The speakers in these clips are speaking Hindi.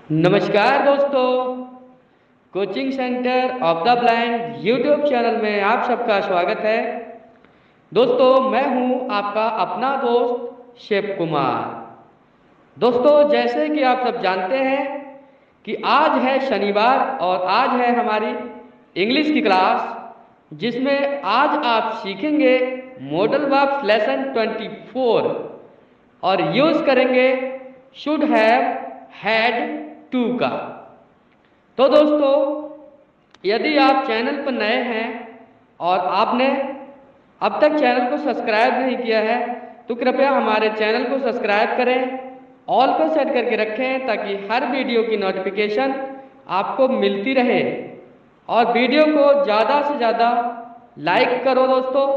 नमस्कार दोस्तों, coaching centre of the blind YouTube channel में आप सबका स्वागत है। दोस्तों, मैं हूं आपका अपना दोस्त शिव कुमार। दोस्तों, जैसे कि आप सब जानते हैं कि आज है शनिवार और आज है हमारी इंग्लिश की क्लास, जिसमें आज आप सीखेंगे मॉडल वर्ब्स लेसन 24 और यूज़ करेंगे शुड हैव हैड टू का। तो दोस्तों, यदि आप चैनल पर नए हैं और आपने अब तक चैनल को सब्सक्राइब नहीं किया है तो कृपया हमारे चैनल को सब्सक्राइब करें, ऑल पर सेट करके रखें ताकि हर वीडियो की नोटिफिकेशन आपको मिलती रहे। और वीडियो को ज़्यादा से ज़्यादा लाइक करो दोस्तों,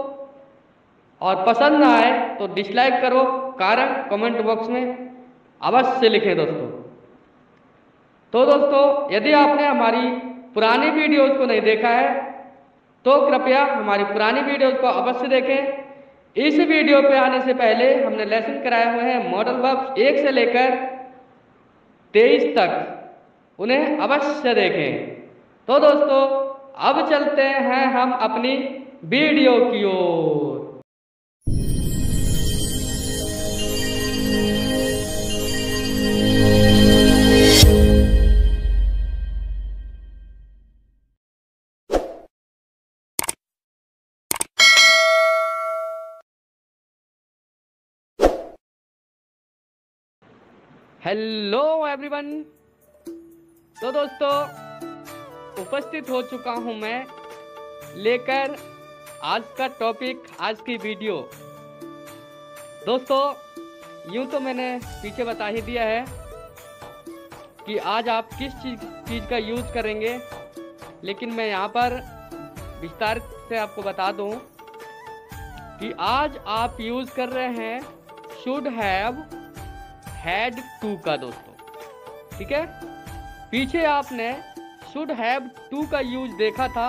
और पसंद ना आए तो डिसलाइक करो, कारण कमेंट बॉक्स में अवश्य लिखें दोस्तों। तो दोस्तों, यदि आपने हमारी पुरानी वीडियोस को नहीं देखा है तो कृपया हमारी पुरानी वीडियोस को अवश्य देखें। इस वीडियो पे आने से पहले हमने लेसन कराए हुए हैं मॉडल वर्ब्स 1 से लेकर 23 तक, उन्हें अवश्य देखें। तो दोस्तों, अब चलते हैं हम अपनी वीडियो की ओर। Hello everyone. तो दोस्तों, उपस्थित हो चुका हूं मैं लेकर आज का टॉपिक, आज की वीडियो। दोस्तों, यूं तो मैंने पीछे बता ही दिया है कि आज आप किस चीज़ का यूज़ करेंगे, लेकिन मैं यहाँ पर विस्तार से आपको बता दूं कि आज आप यूज़ कर रहे हैं शुड हैव हैड टू का दोस्तों, ठीक है। पीछे आपने शुड हैव टू का यूज देखा था,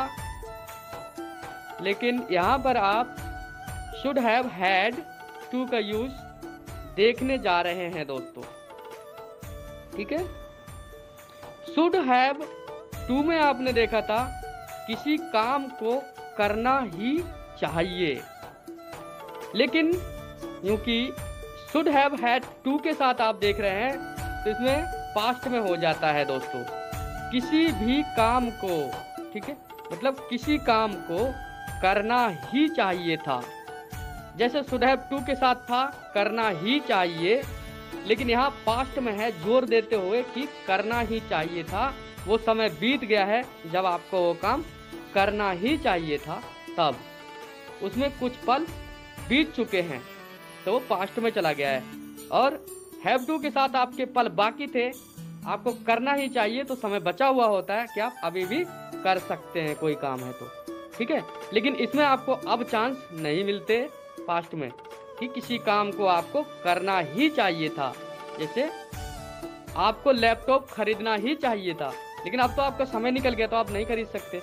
लेकिन यहाँ पर आप शुड हैव हैड टू का यूज देखने जा रहे हैं दोस्तों, ठीक है। शुड हैव टू में आपने देखा था किसी काम को करना ही चाहिए, लेकिन क्योंकि शुड हैव हैड टू के साथ आप देख रहे हैं तो इसमें पास्ट में हो जाता है दोस्तों, किसी भी काम को, ठीक है, मतलब किसी काम को करना ही चाहिए था। जैसे शुड हैव टू के साथ था करना ही चाहिए, लेकिन यहाँ पास्ट में है जोर देते हुए कि करना ही चाहिए था। वो समय बीत गया है जब आपको वो काम करना ही चाहिए था, तब उसमें कुछ पल बीत चुके हैं तो वो पास्ट में चला गया है। और हैव टू के साथ आपके पल बाकी थे, आपको करना ही चाहिए तो समय बचा हुआ होता है कि आप अभी भी कर सकते हैं कोई काम है तो, ठीक है। लेकिन इसमें आपको अब चांस नहीं मिलते पास्ट में कि किसी काम को आपको करना ही चाहिए था। जैसे आपको लैपटॉप खरीदना ही चाहिए था, लेकिन अब तो आपका समय निकल गया तो आप नहीं खरीद सकते,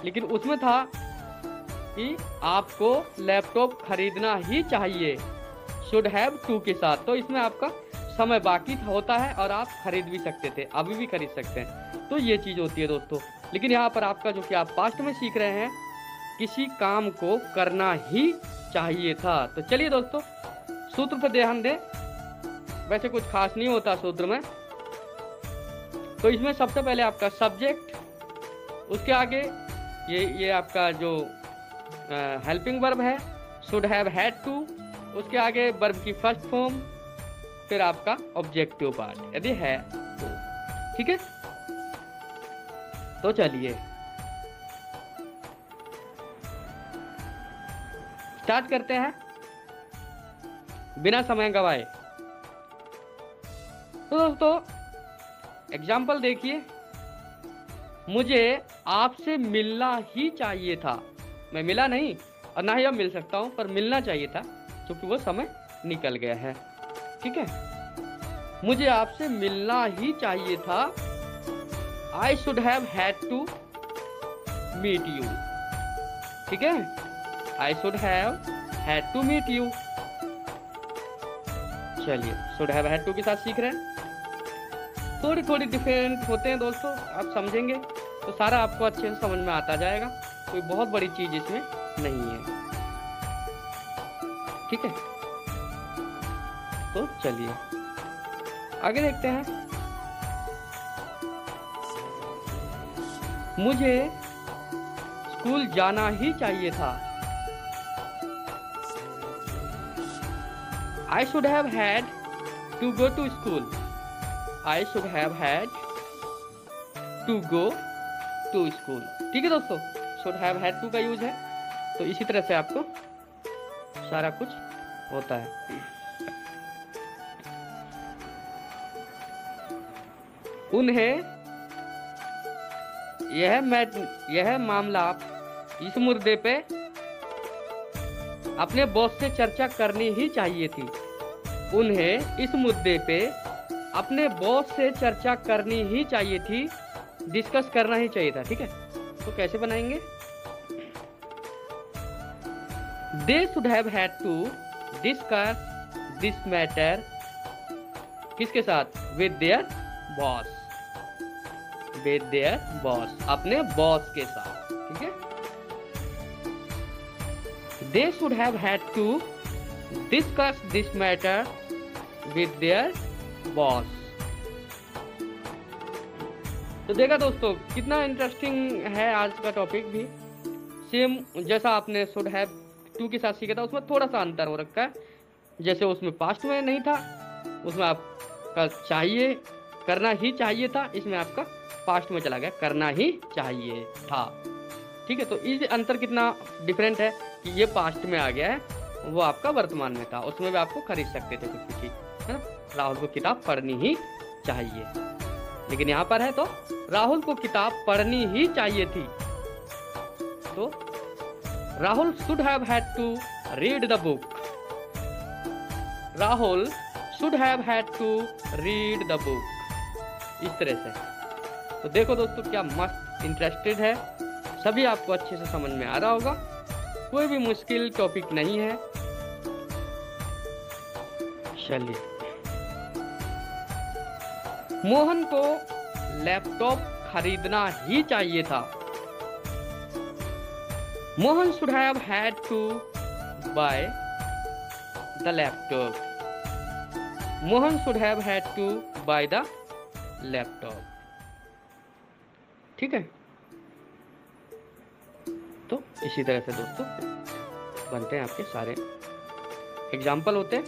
लेकिन उसमें था कि आपको लैपटॉप खरीदना ही चाहिए शुड हैव टू के साथ, तो इसमें आपका समय बाकी होता है और आप खरीद भी सकते थे, अभी भी खरीद सकते हैं। तो ये चीज़ होती है दोस्तों। लेकिन यहाँ पर आपका जो कि आप पास्ट में सीख रहे हैं, किसी काम को करना ही चाहिए था। तो चलिए दोस्तों, सूत्र पर ध्यान दें। वैसे कुछ खास नहीं होता सूत्र में। तो इसमें सबसे पहले आपका सब्जेक्ट, उसके आगे ये आपका जो हेल्पिंग वर्ब है शुड हैव हैड टू, उसके आगे वर्ब की फर्स्ट फॉर्म, फिर आपका ऑब्जेक्टिव पार्ट यदि है तो, ठीक है। तो चलिए स्टार्ट करते हैं बिना समय गवाए। तो दोस्तों, एग्जाम्पल देखिए, मुझे आपसे मिलना ही चाहिए था। मैं मिला नहीं और ना ही अब मिल सकता हूं, पर मिलना चाहिए था क्योंकि वो समय निकल गया है, ठीक है। मुझे आपसे मिलना ही चाहिए था, I should have had to meet you, ठीक है। I should have had to meet you. चलिए शुड हैव हैड टू के साथ सीख रहे हैं। थोड़ी थोड़ी डिफरेंट होते हैं दोस्तों, आप समझेंगे तो सारा आपको अच्छे से समझ में आता जाएगा, कोई बहुत बड़ी चीज इसमें नहीं है। ठीक है, तो चलिए आगे देखते हैं। मुझे स्कूल जाना ही चाहिए था। I should have had to go to school. I should have had to go to school. ठीक है दोस्तों, should have had to का यूज है, तो इसी तरह से आपको सारा कुछ होता है। उन्हें यह मामला इस मुद्दे पे अपने बॉस से चर्चा करनी ही चाहिए थी। उन्हें इस मुद्दे पे अपने बॉस से चर्चा करनी ही चाहिए थी, डिस्कस करना ही चाहिए था। ठीक है, तो कैसे बनाएंगे? They should have had to discuss this matter किसके साथ? With their boss. With their boss, अपने बॉस के साथ। ठीक है, They should have had to discuss this matter with their boss. तो देखा दोस्तों कितना इंटरेस्टिंग है आज का टॉपिक भी। सेम जैसा आपने should have to के साथ सीखा था, उसमें थोड़ा सा अंतर हो रखा है। जैसे उसमें पास्ट में नहीं था, उसमें आपका चाहिए, करना ही चाहिए था, इसमें आपका पास्ट में चला गया, करना ही चाहिए था। ठीक है, तो इस अंतर कितना डिफरेंट है कि ये पास्ट में आ गया है, वो आपका वर्तमान में था। उसमें भी आपको खरीद सकते थे कुछ भी चीज, है ना। राहुल को किताब पढ़नी ही चाहिए, लेकिन यहाँ पर है तो राहुल को किताब पढ़नी ही चाहिए थी। तो Rahul should have had to read the book. Rahul should have had to read the book. इस तरह से तो देखो दोस्तों क्या मस्त इंटरेस्टेड है, सभी आपको अच्छे से समझ में आ रहा होगा, कोई भी मुश्किल टॉपिक नहीं है। चलिए, मोहन को लैपटॉप खरीदना ही चाहिए था। Mohan should have had to buy the laptop. Mohan should have had to buy the laptop. ठीक है, तो इसी तरह से दोस्तों बनते हैं आपके सारे एग्जाम्पल होते हैं।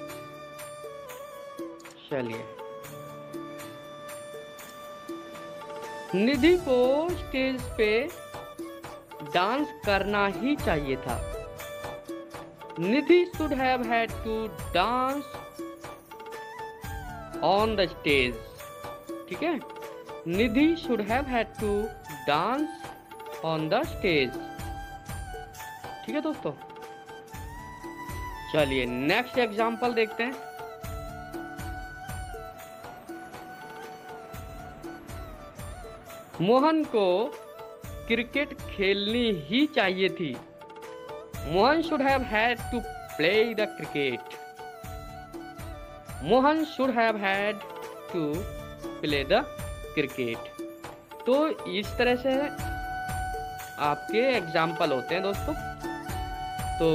चलिए, निधि को स्टेज पे डांस करना ही चाहिए था। Nidhi should have had to dance on the stage. ठीक है, Nidhi should have had to dance on the stage. ठीक है दोस्तों, चलिए नेक्स्ट एग्जांपल देखते हैं। मोहन को क्रिकेट खेलनी ही चाहिए थी। Mohan should have had to play the cricket. Mohan should have had to play the cricket. तो इस तरह से आपके एग्जाम्पल होते हैं दोस्तों। तो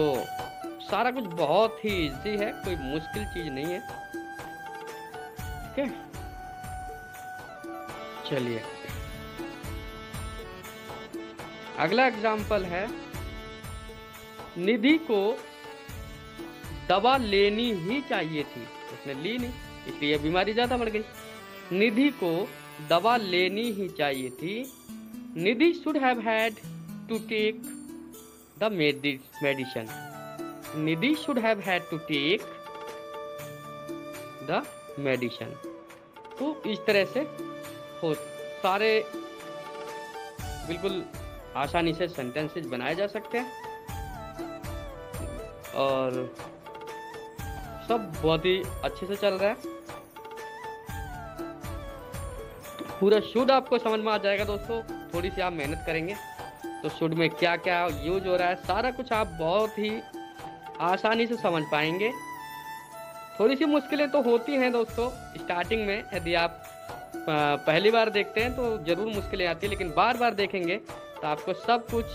सारा कुछ बहुत ही इजी है, कोई मुश्किल चीज नहीं है। ठीक है, चलिए अगला एग्जाम्पल है, निधि को दवा लेनी ही चाहिए थी। उसने ली नहीं, इसलिए बीमारी ज्यादा बढ़ गई। निधि को दवा लेनी ही चाहिए थी। Nidhi should have had to take the medicine. Nidhi should have had to take the medicine. तो इस तरह से हो सारे बिल्कुल आसानी से सेंटेंसेस बनाए जा सकते हैं और सब बहुत ही अच्छे से चल रहा है। पूरा शुड आपको समझ में आ जाएगा दोस्तों, थोड़ी सी आप मेहनत करेंगे तो शुड में क्या क्या यूज हो रहा है सारा कुछ आप बहुत ही आसानी से समझ पाएंगे। थोड़ी सी मुश्किलें तो होती हैं दोस्तों स्टार्टिंग में, यदि आप पहली बार देखते हैं तो ज़रूर मुश्किलें आती है, लेकिन बार बार देखेंगे तो आपको सब कुछ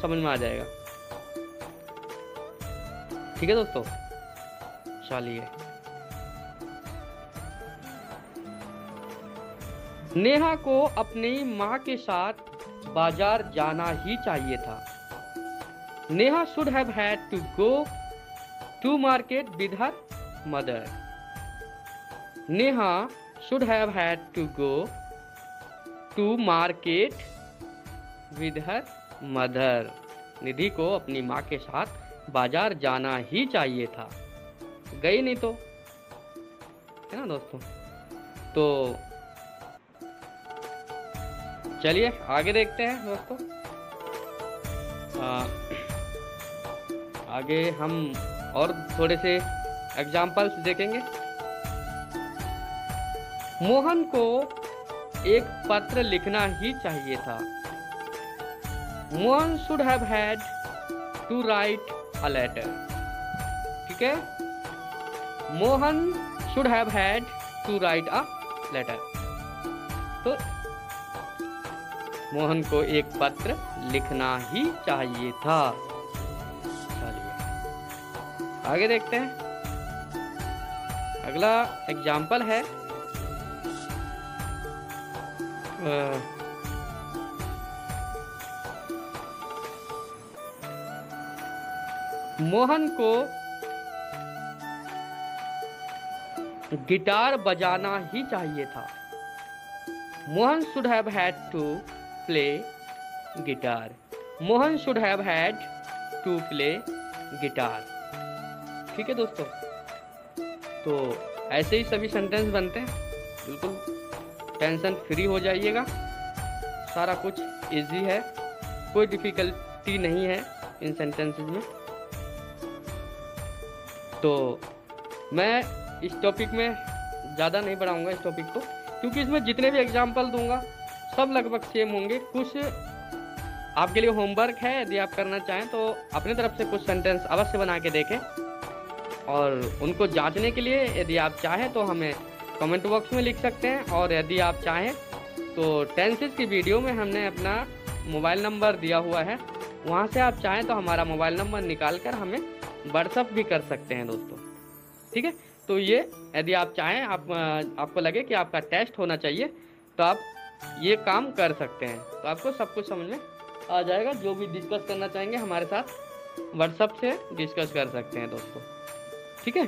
समझ में आ जाएगा। ठीक है दोस्तों, चलिए। नेहा को अपनी माँ के साथ बाजार जाना ही चाहिए था। Neha should have had to go to market with her mother. Neha should have had to go to market with her mother। निधि को अपनी माँ के साथ बाजार जाना ही चाहिए था, गई नहीं तो, है ना दोस्तों। तो चलिए आगे देखते हैं दोस्तों। आगे हम और थोड़े से एग्जाम्पल्स देखेंगे। मोहन को एक पत्र लिखना ही चाहिए था। Mohan should have had to write a letter. ठीक है, Mohan should have had to write a letter. तो मोहन को एक पत्र लिखना ही चाहिए था। चलिए आगे देखते हैं। अगला एग्जाम्पल है मोहन को गिटार बजाना ही चाहिए था। Mohan should have had to play guitar. Mohan should have had to play guitar. ठीक है दोस्तों, तो ऐसे ही सभी सेंटेंस बनते हैं। बिल्कुल टेंशन फ्री हो जाइएगा, सारा कुछ इजी है, कोई डिफिकल्टी नहीं है इन सेंटेंसेस में। तो मैं इस टॉपिक में ज़्यादा नहीं बढ़ाऊंगा इस टॉपिक को, क्योंकि इसमें जितने भी एग्जाम्पल दूंगा सब लगभग सेम होंगे। कुछ आपके लिए होमवर्क है, यदि आप करना चाहें तो अपनी तरफ से कुछ सेंटेंस अवश्य बना के देखें, और उनको जांचने के लिए यदि आप चाहें तो हमें कमेंट बॉक्स में लिख सकते हैं। और यदि आप चाहें तो टेंसेस की वीडियो में हमने अपना मोबाइल नंबर दिया हुआ है, वहां से आप चाहें तो हमारा मोबाइल नंबर निकाल कर हमें व्हाट्सअप भी कर सकते हैं दोस्तों। ठीक है, तो ये यदि आप चाहें, आपको लगे कि आपका टेस्ट होना चाहिए तो आप ये काम कर सकते हैं, तो आपको सब कुछ समझ में आ जाएगा। जो भी डिस्कस करना चाहेंगे हमारे साथ व्हाट्सएप से डिस्कस कर सकते हैं दोस्तों। ठीक है,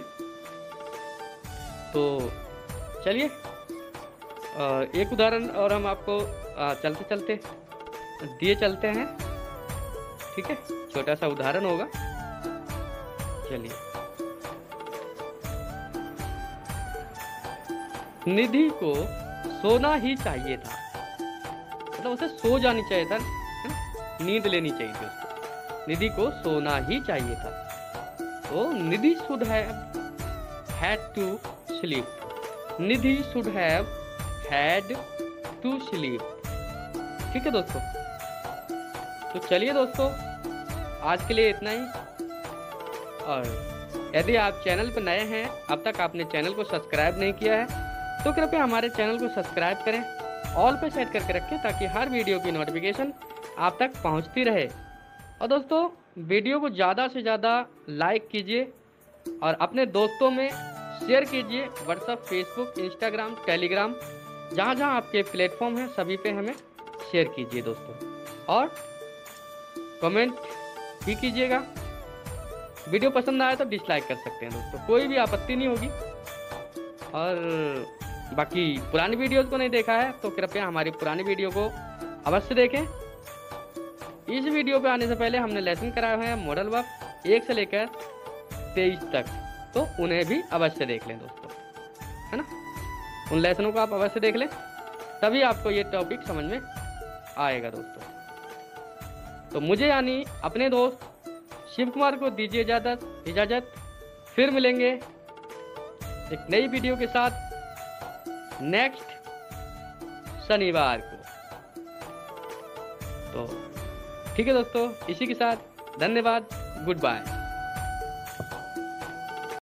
तो चलिए एक उदाहरण और हम आपको चलते चलते दिए चलते हैं। ठीक है, छोटा सा उदाहरण होगा। चलिए, निधि को सोना ही चाहिए था, मतलब उसे सो जानी चाहिए था, नींद लेनी चाहिए थी उसको। निधि को सोना ही चाहिए था, तो Nidhi should have had to sleep. Nidhi should have had to sleep. ठीक है दोस्तों, तो चलिए दोस्तों आज के लिए इतना ही। और यदि आप चैनल पर नए हैं, अब तक आपने चैनल को सब्सक्राइब नहीं किया है, तो कृपया हमारे चैनल को सब्सक्राइब करें, ऑल पे सेट करके रखें, ताकि हर वीडियो की नोटिफिकेशन आप तक पहुंचती रहे। और दोस्तों वीडियो को ज़्यादा से ज़्यादा लाइक कीजिए और अपने दोस्तों में शेयर कीजिए। व्हाट्सएप, फेसबुक, इंस्टाग्राम, टेलीग्राम, जहाँ जहाँ आपके प्लेटफॉर्म हैं सभी पे हमें शेयर कीजिए दोस्तों, और कमेंट भी कीजिएगा। वीडियो पसंद आए तो डिसलाइक कर सकते हैं दोस्तों, कोई भी आपत्ति नहीं होगी। और बाकी पुरानी वीडियोस को नहीं देखा है तो कृपया हमारी पुरानी वीडियो को अवश्य देखें। इस वीडियो पे आने से पहले हमने लेसन कराए हुए हैं मॉडल वर्क 1 से लेकर 23 तक, तो उन्हें भी अवश्य देख लें दोस्तों, है ना। उन लेसनों को आप अवश्य देख लें, तभी आपको ये टॉपिक समझ में आएगा दोस्तों। तो मुझे यानी अपने दोस्त शिव कुमार को दीजिए इजाज़त। फिर मिलेंगे एक नई वीडियो के साथ नेक्स्ट शनिवार को। तो ठीक है दोस्तों, इसी के साथ धन्यवाद, गुड बाय।